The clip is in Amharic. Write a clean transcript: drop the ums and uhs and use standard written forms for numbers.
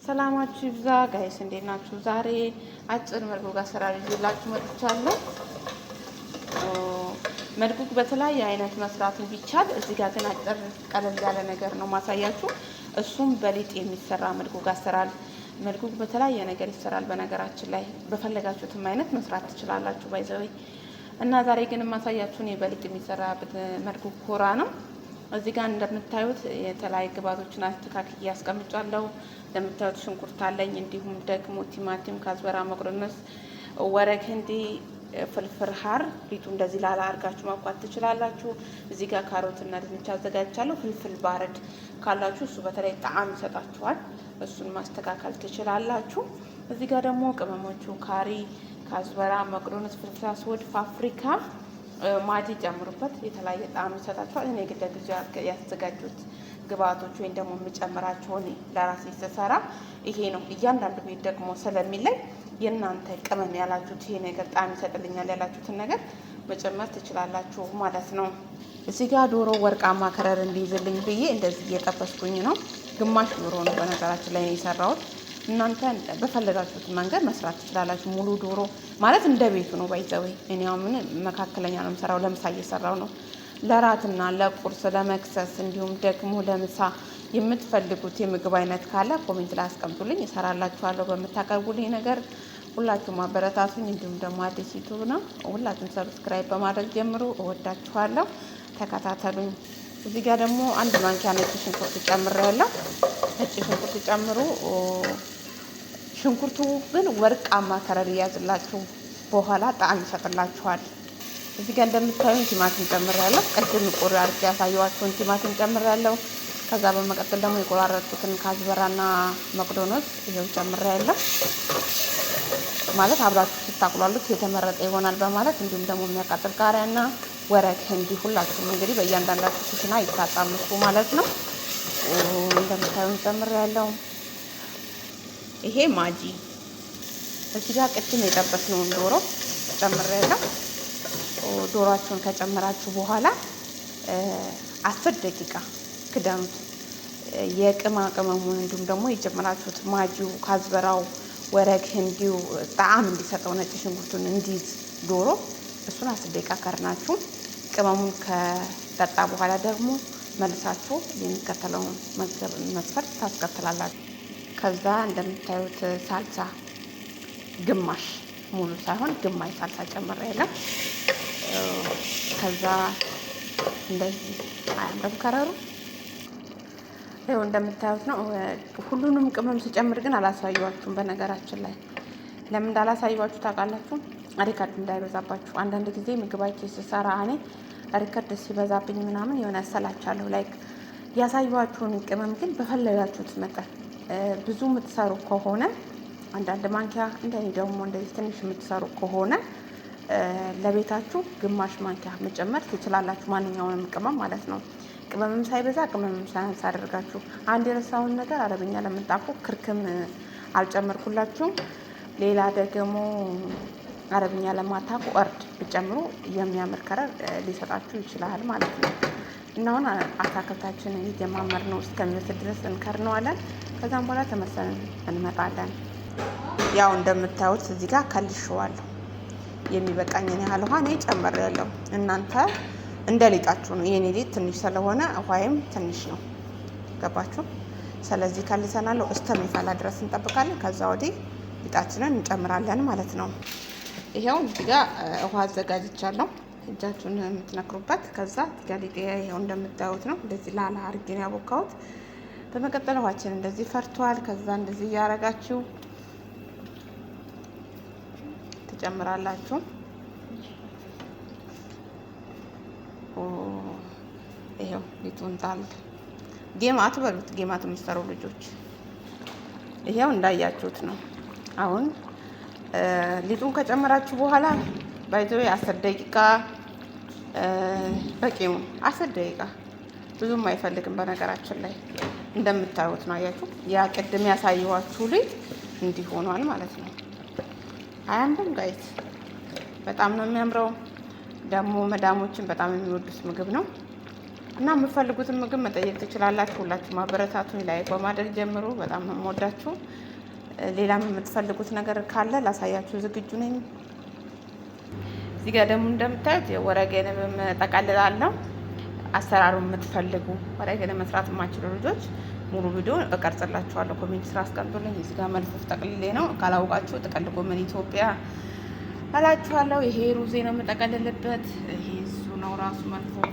ሰላማችሁ ይብዛ ጋይስ፣ እንዴት ናችሁ? ዛሬ አጭር መድጉግ አሰራር ይዤላችሁ መጥቻለሁ። መድጉግ በተለያየ አይነት መስራት ቢቻል እዚህ ጋር ግን አጭር ቀለል ያለ ነገር ነው ማሳያችሁ። እሱም በሊጥ የሚሰራ መድጉግ አሰራር። መድጉግ በተለያየ ነገር ይሰራል። በነገራችን ላይ በፈለጋችሁትም አይነት መስራት ትችላላችሁ ባይዘወይ እና ዛሬ ግን ማሳያችሁን በሊጥ የሚሰራ መድጉግ ኮራ ነው። እዚህ ጋር እንደምታዩት የተለያዩ ግብአቶችን አስተካክዬ አስቀምጫለሁ። እንደምታዩት ሽንኩርት አለኝ፣ እንዲሁም ደግሞ ቲማቲም፣ ካዝበራ፣ መቁረነስ፣ ወረቅ ህንዲ፣ ፍልፍል ሀር። ሊጡ እንደዚህ ላላ አድርጋችሁ ማብኳት ትችላላችሁ። እዚህ ጋር ካሮትና ድንች አዘጋጅቻለሁ። ፍልፍል ባረድ ካላችሁ እሱ በተለይ ጣዕም ይሰጣችኋል። እሱን ማስተካከል ትችላላችሁ። እዚህ ጋር ደግሞ ቅመሞቹ ካሪ፣ ካዝበራ፣ መቁረነስ፣ ፍልፍል አስወድ፣ ፋብሪካ ማጂ ጨምሩበት። የተለያየ ጣዕም ይሰጣችኋል። እኔ ግን ለጊዜው ያዘጋጁት ግብአቶች ወይም ደግሞ የምጨምራቸው እኔ ለራሴ ስሰራ ይሄ ነው። እያንዳንዱ ቤት ደግሞ ስለሚለይ የእናንተ ቅመም ያላችሁት ይሄ ነገር ጣዕም ይሰጥልኛል ያላችሁትን ነገር መጨመር ትችላላችሁ ማለት ነው። እዚህ ጋር ዶሮ ወርቃማ ከረር እንዲይዝልኝ ብዬ እንደዚህ እየጠበስኩኝ ነው። ግማሽ ዶሮ ነው በነገራችን ላይ ነው የሰራሁት። እናንተ በፈለጋችሁት መንገድ መስራት ትችላላችሁ። ሙሉ ዶሮ ማለት እንደ ቤቱ ነው ባይዘወይ። እኔ አሁን መካከለኛ ነው የምሰራው። ለምሳ እየሰራው ነው። ለራትና ለቁርስ ለመክሰስ እንዲሁም ደግሞ ለምሳ የምትፈልጉት የምግብ አይነት ካለ ኮሜንት ላይ አስቀምጡልኝ፣ እሰራላችኋለሁ በምታቀርቡልኝ ነገር። ሁላችሁም አበረታቱኝ። እንዲሁም ደግሞ አዲስ ዩቱብ ነው፣ ሁላችሁም ሰብስክራይብ በማድረግ ጀምሩ። እወዳችኋለሁ፣ ተከታተሉኝ። እዚህ ጋር ደግሞ አንድ ማንኪያ ነጭ ሽንኩርት ጨምሬያለሁ። ነጭ ሽንኩርት ጨምሩ። ሽንኩርቱ ግን ወርቃማ ከረር ያዝላችሁ፣ በኋላ ጣዕም ይሰጥላችኋል። እዚህ ጋር እንደምታዩኝ ቲማቲም ጨምሬያለሁ። ቅድም ቁር አድርጌ ያሳየኋችሁን ቲማቲም ጨምሬያለሁ። ከዛ በመቀጠል ደግሞ የቆራረጥኩትን ካዝበራና መቅዶኖስ ይሄው ጨምሬያለሁ። ማለት አብራችሁ ስታቁላሉት የተመረጠ ይሆናል በማለት እንዲሁም ደግሞ የሚያቃጥል ቃሪያና ወረቅ ህንዲ። ሁላችሁም እንግዲህ በእያንዳንዳችሁ ኩሽና ይታጣምሱ ማለት ነው። እንደምታዩኝ ጨምሬያለሁ። ይሄ ማጂ። እዚህ ጋር ቅድም የጠበስነውን ዶሮ ጨምሬያለሁ። ዶሮአችሁን ከጨመራችሁ በኋላ 10 ደቂቃ ክዳኑት። የቅማ ቅመሙን እንዲሁም ደግሞ የጨመራችሁት ማጂው፣ ካዝበራው፣ ወረቅ ህንዲው ጣዕም እንዲሰጠው ነጭ ሽንኩርቱን እንዲይዝ ዶሮ እሱን 10 ደቂቃ ከርናችሁ ቅመሙን ከጠጣ በኋላ ደግሞ መልሳችሁ የሚከተለውን መስፈርት ታስከትላላችሁ። ከዛ እንደምታዩት ሳልሳ ግማሽ ሙሉ ሳይሆን ግማሽ ሳልሳ ጨምሬያለሁ። ከዛ እንደዚህ አያምርም ከረሩ? ይኸው እንደምታዩት ነው። ሁሉንም ቅመም ሲጨምር ግን አላሳየኋችሁም። በነገራችን ላይ ለምን እንዳላሳየኋችሁ ታውቃላችሁ? ሪከርድ እንዳይበዛባችሁ። አንዳንድ ጊዜ ምግባችን ስሰራ እኔ ሪከርድ ሲበዛብኝ ምናምን የሆነ ያሰላቻለሁ። ላይክ ያሳየኋችሁን ቅመም ግን በፈለጋችሁት መጠን ብዙ የምትሰሩ ከሆነ አንዳንድ ማንኪያ፣ እንደኔ ደግሞ እንደዚህ ትንሽ የምትሰሩ ከሆነ ለቤታችሁ ግማሽ ማንኪያ መጨመር ትችላላችሁ። ማንኛውንም ቅመም ማለት ነው። ቅመምም ሳይበዛ ቅመምም ሳያንስ አደርጋችሁ። አንድ የረሳውን ነገር አረብኛ ለምታውቁ ክርክም አልጨመርኩላችሁም። ሌላ ደግሞ አረብኛ ለማታውቁ እርድ ብጨምሩ የሚያምር ከረር ሊሰጣችሁ ይችላል ማለት ነው። እና አሁን አታክልታችንን እየጀማመር ነው እስከሚመስል ድረስ እንከርነዋለን። ከዛም በኋላ ተመሰን እንመጣለን። ያው እንደምታዩት እዚህ ጋር ከልሼዋለሁ። የሚበቃኝን ያህል ውሃ እኔ ጨምሬያለሁ። እናንተ እንደ ሊጣችሁ ነው። የኔ ሊጥ ትንሽ ስለሆነ ውሃይም ትንሽ ነው። ገባችሁ? ስለዚህ ከልሰናለሁ። እስከሚፈላ ድረስ እንጠብቃለን። ከዛ ወዲህ ሊጣችንን እንጨምራለን ማለት ነው። ይሄው እዚህ ጋር ውሃ አዘጋጅቻለሁ፣ እጃችሁን የምትነክሩበት። ከዛ እዚህ ጋር ሊጤ ይሄው እንደምታዩት ነው። እንደዚህ ላላ አድርጌ ነው ያቦካሁት። በመቀጠል ውሃችን እንደዚህ ፈርቷል። ከዛ እንደዚህ እያረጋችሁ ትጨምራላችሁ። ይሄው ሊጡን ጣል ጌማት በሉት፣ ጌማት የምትሰሩ ልጆች ይሄው እንዳያችሁት ነው። አሁን ሊጡን ከጨመራችሁ በኋላ ባይዘው 10 ደቂቃ በቂው። 10 ደቂቃ ብዙም አይፈልግም በነገራችን ላይ እንደምታዩት ነው። አያችሁ፣ ያ ቅድም ያሳየኋችሁ ሊጥ እንዲህ ሆኗል ማለት ነው። አያምርም ጋይስ? በጣም ነው የሚያምረው። ደግሞ መዳሞችን በጣም የሚወዱት ምግብ ነው። እና የምትፈልጉትን ምግብ መጠየቅ ትችላላችሁ። ሁላችሁም አበረታቱኝ፣ ላይክ በማድረግ ጀምሩ። በጣም ነው የምወዳችሁ። ሌላም የምትፈልጉት ነገር ካለ ላሳያችሁ ዝግጁ ነኝ። እዚህ ጋር ደግሞ እንደምታዩት ወረቄንም ጠቀልላለሁ። አሰራሩ የምትፈልጉ ወረቄን መስራት የማችሉ ልጆች ሙሉ ቪዲዮ እቀርጽላችኋለሁ። ኮሜንት ስራ አስቀምጡልኝ። እዚህ ጋር መልፉፍ ጠቅልሌ ነው፣ ካላውቃችሁ ጥቅል ጎመን ኢትዮጵያ እላችኋለሁ። ይሄ ሩዜ ነው የምጠቀልልበት። ይሄ እሱ ነው ራሱ መልፉፍ